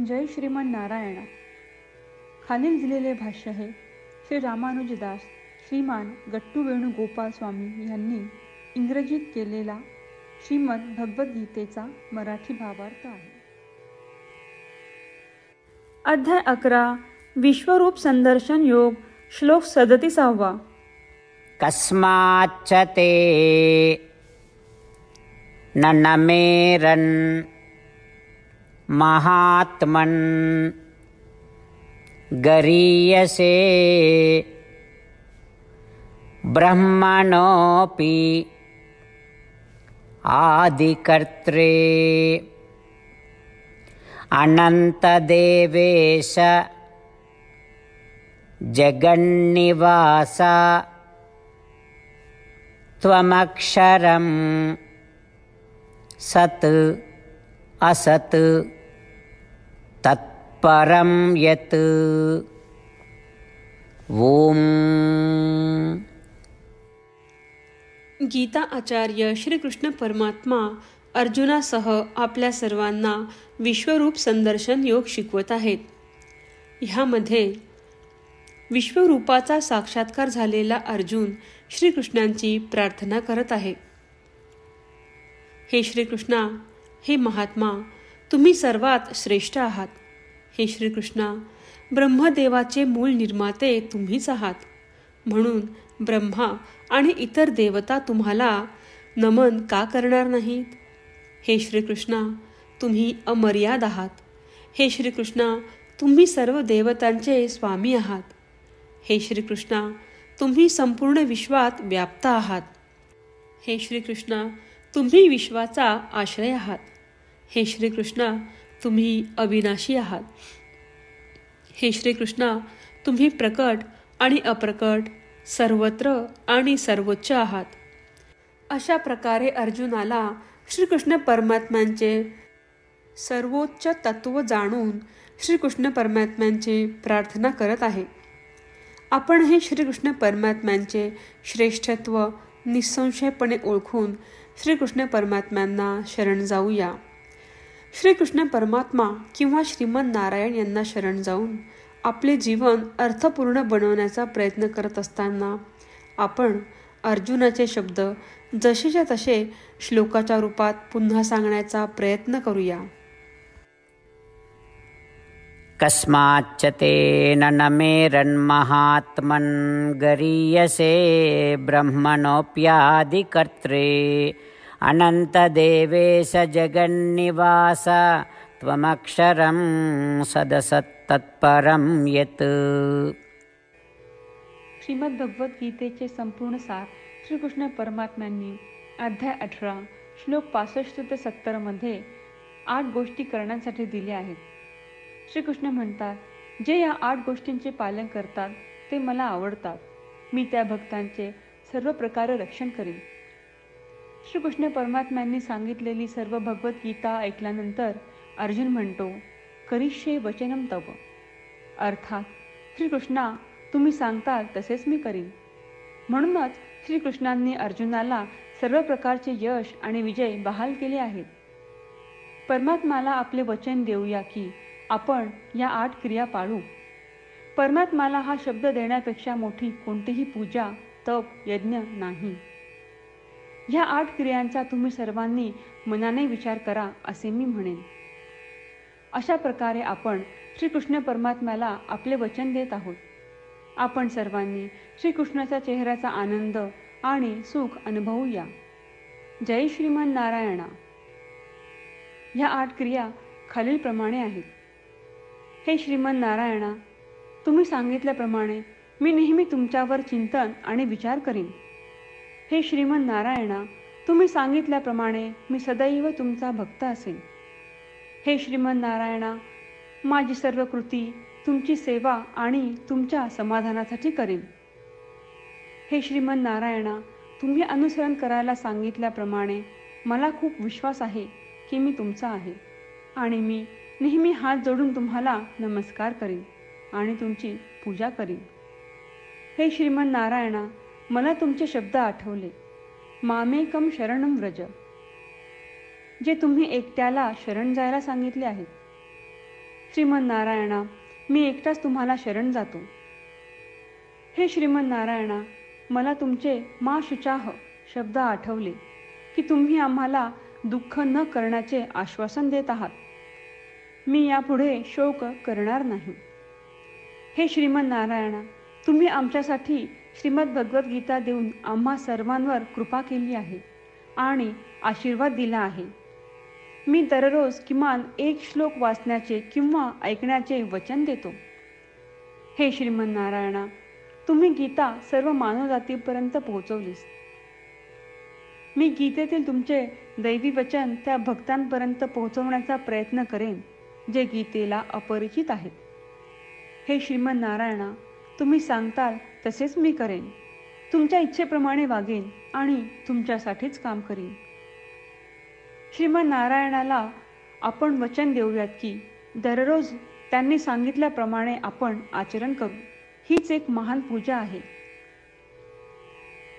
जय श्रीमन नारायण. खालील दिलेले भाष्य हे श्री रामानुजदास श्रीमान गट्टू वेणुगोपाल स्वामी यांनी इंग्रजीत केलेला श्रीमद भगवद्गीतेचा मराठी भावार्थ आहे. अध्याय 11 विश्वरूप संदर्शन योग. श्लोक 37. कस्माच्च ते न नमेरन् महात्मन् गरीयसे ब्रह्मणोऽपि आदिकर्त्रे अनन्तदेवेश जगन्निवास त्वमक्षरं सत् असत् तत्परं यत्. ओम. गीता आचार्य श्रीकृष्ण परमात्मा अर्जुनासह आपल्या सर्वांना विश्वरूप संदर्शन योग शिकवत आहेत. ह्यामध्ये विश्वरूपाचा साक्षात्कार झालेला अर्जुन श्रीकृष्णांची प्रार्थना करत आहे. हे श्रीकृष्णा, हे महात्मा, तुम्ही सर्वात श्रेष्ठ आहात. हे श्रीकृष्णा, ब्रह्मदेवाचे मूळ निर्माते तुम्हीच आहात. म्हणून ब्रह्मा आणि इतर देवता तुम्हाला नमन का करणार नाहीत? हे श्रीकृष्णा, तुम्ही अमर्याद आहात. हे श्रीकृष्णा, तुम्ही सर्व देवतांचे स्वामी आहात. हे श्रीकृष्णा, तुम्ही संपूर्ण विश्वात व्याप्त आहात. हे श्रीकृष्णा, तुम्ही विश्वाचा आश्रय आहात. हे श्रीकृष्णा, तुम्ही अविनाशी आहात. हे श्रीकृष्णा, तुम्ही प्रकट आणि अप्रकट, सर्वत्र आणि सर्वोच्च आहात. अशा प्रकारे अर्जुनाला श्रीकृष्ण परमात्म्यांचे सर्वोच्च तत्व जाणून श्रीकृष्ण परमात्म्यांची प्रार्थना करत आहे. आपण हे श्रीकृष्ण परमात्म्यांचे श्रेष्ठत्व निसंशयपणे ओळखून श्रीकृष्ण परमात्म्यांना शरण जाऊया. श्रीकृष्ण परमात्मा किंवा श्रीमन नारायण यांना शरण जाऊन आपले जीवन अर्थपूर्ण बनवण्याचा प्रयत्न करत असताना आपण अर्जुनाचे शब्द जसेच्या तसे श्लोकाच्या रूपात पुन्हा सांगण्याचा प्रयत्न करूया. कस्माच्च ते न नमेरन् महात्मन् गरीयसे ब्रह्मणोऽप्यादिकर्त्रे अनन्तदेवेश जगन्निवास त्वमक्षरं सदसत्तत्परं यत्. श्रीमद भगवद्गीतेचे संपूर्ण सार श्रीकृष्ण परमात्म्यांनी अध्याय 18 श्लोक 65 ते 70 मध्ये 8 गोष्टी करण्यासाठी दिल्या आहेत. श्रीकृष्ण म्हणतात, जे या 8 गोष्टींचे पालन करतात ते मला आवडतात. मी त्या भक्तांचे सर्व प्रकारे रक्षण करीन. श्रीकृष्ण परमात्म्यांनी सांगितलेली सर्व भगवद्गीता ऐकल्यानंतर अर्जुन म्हणतो, करिष्ये वचनम तव. अर्थात श्रीकृष्णा, तुम्ही सांगताल तसेच मी करीन. म्हणूनच श्रीकृष्णांनी अर्जुनाला सर्व प्रकारचे यश आणि विजय बहाल केले आहेत. परमात्म्याला आपले वचन देऊया की आपण या 8 क्रिया पाळू. परमात्म्याला हा शब्द देण्यापेक्षा मोठी कोणतीही पूजा, तप, यज्ञ नाही. ह्या 8 क्रियांचा तुम्ही सर्वांनी मनाने विचार करा असे मी म्हणेन. अशा प्रकारे आपण श्रीकृष्ण परमात्म्याला आपले वचन देत आहोत. आपण सर्वांनी श्रीकृष्णाच्या चेहऱ्याचा आनंद आणि सुख अनुभवूया. जय श्रीमन नारायणा. ह्या 8 क्रिया खालीलप्रमाणे आहेत. हे श्रीमन नारायणा, तुम्ही सांगितल्याप्रमाणे मी नेहमी तुमच्यावर चिंतन आणि विचार करीन. हे श्रीमन नारायणा, तुम्ही सांगितल्याप्रमाणे मी सदैव तुमचा भक्त असेन. हे श्रीमन नारायणा, माझी सर्व कृती तुमची सेवा आणि तुमच्या समाधानासाठी करीन. हे श्रीमन नारायणा, तुम्ही अनुसरण करायला सांगितल्याप्रमाणे मला खूप विश्वास आहे की मी तुमचा आहे आणि मी नेहमी हात जोडून तुम्हाला नमस्कार करीन आणि तुमची पूजा करीन. हे श्रीमन नारायणा, मला तुमचे शब्द आठवले. मामेकम शरणम व्रज, जे तुम्ही एकट्याला शरण जायला सांगितले आहेत. श्रीमन्नारायणा, मी एकटाच तुम्हाला शरण जातो. हे श्रीमन्नारायणा, मला तुमचे मा शुचाह शब्द आठवले की तुम्ही आम्हाला दुःख न करण्याचे आश्वासन देत आहात. मी यापुढे शोक करणार नाही. हे श्रीमन्नारायणा, तुम्ही आमच्यासाठी श्रीमद भगवद्गीता देऊन आम्हा सर्वांवर कृपा केली आहे आणि आशीर्वाद दिला आहे. मी दररोज किमान 1 श्लोक वाचण्याचे किंवा ऐकण्याचे वचन देतो. हे श्रीमन्नारायणा, तुम्ही गीता सर्व मानवजातीपर्यंत पोहोचवलीस. मी गीतेतील तुमचे दैवी वचन त्या भक्तांपर्यंत पोहोचवण्याचा प्रयत्न करेन जे गीतेला अपरिचित आहेत. हे श्रीमन्नारायणा, तुम्ही सांगताल तसेच मी करेन. तुमच्या इच्छेप्रमाणे वागेन आणि तुमच्यासाठीच काम करीन. श्रीमन्नारायणाला आपण वचन देऊयात की दररोज त्यांनी सांगितल्याप्रमाणे आपण आचरण करू. हीच एक महान पूजा आहे.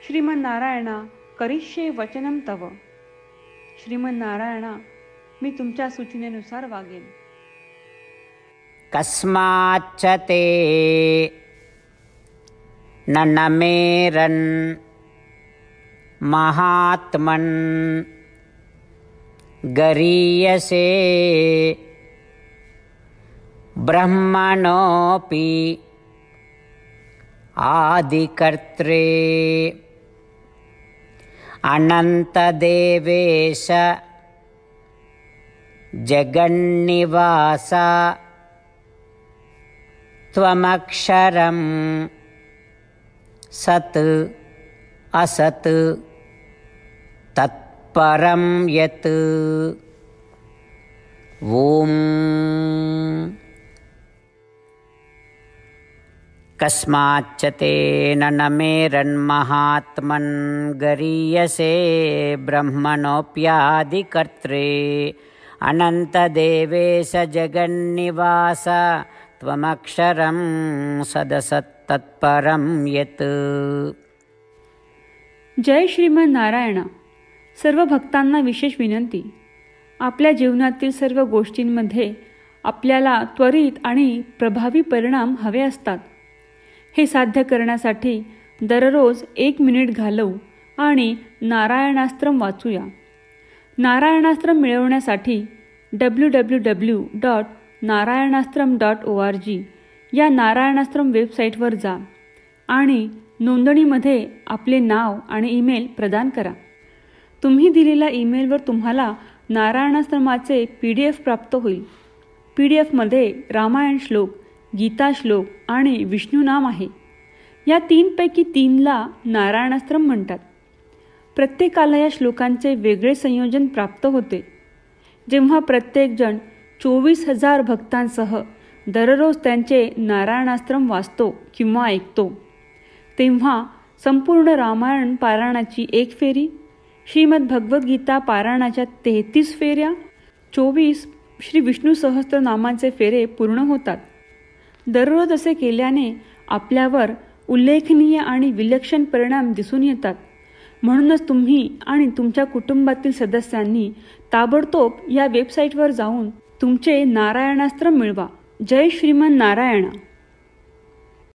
श्रीमन्नारायणा, करिष्ये वचनम तव. श्रीमन्नारायणा, मी तुमच्या सूचनेनुसार वागेन. कस्माच्च ते न नमेरन् महात्मन् गरीयसे ब्रह्मणोऽपि आदिकर्त्रे अनन्तदेवेश जगन्निवास त्वमक्षरं सत् असत् तत्परं यत्. ओम. कस्माच्च तेन नमेरन्महात्मन् गरीयसे ब्रह्मणोऽप्यादिकर्त्रे अनन्तदेवेश जगन्निवास त्वमक्षरं सदसत्तत्परं यत्. जय श्रीमन्नारायणा. सर्व भक्तांना विशेष विनंती. आपल्या जीवनातील सर्व गोष्टींमध्ये आपल्याला त्वरित आणि प्रभावी परिणाम हवे असतात. हे साध्य करण्यासाठी दररोज 1 मिनिट घालवू आणि नारायणास्त्रम वाचूया. नारायणास्त्रम मिळवण्यासाठी www.narayanaastram.org या नारायणास्त्रम वेबसाईटवर जा आणि नोंदणीमध्ये आपले नाव आणि ईमेल प्रदान करा. तुम्ही दिलेल्या ईमेलवर तुम्हाला नारायणास्त्रमाचे PDF प्राप्त होईल. PDFमध्ये रामायण श्लोक, गीता श्लोक आणि विष्णू नाम आहे. या 3 पैकी 3ला नारायणास्त्रम म्हणतात. प्रत्येकाला या श्लोकांचे वेगळे संयोजन प्राप्त होते. जेव्हा प्रत्येकजण 24,000 भक्तांसह दररोज त्यांचे नारायणास्त्रम वाचतो किंवा ऐकतो, तेव्हा संपूर्ण रामायण पारायणाची 1 फेरी, श्रीमद भगवद्गीता पारायणाच्या 33 फेऱ्या, 24 श्री विष्णू सहस्त्रनामांचे फेरे पूर्ण होतात. दररोज असे केल्याने आपल्यावर उल्लेखनीय आणि विलक्षण परिणाम दिसून येतात. म्हणूनच तुम्ही आणि तुमच्या कुटुंबातील सदस्यांनी ताबडतोब या वेबसाईटवर जाऊन तुमचे नारायणास्त्र मिळवा. जय श्रीमन नारायणा.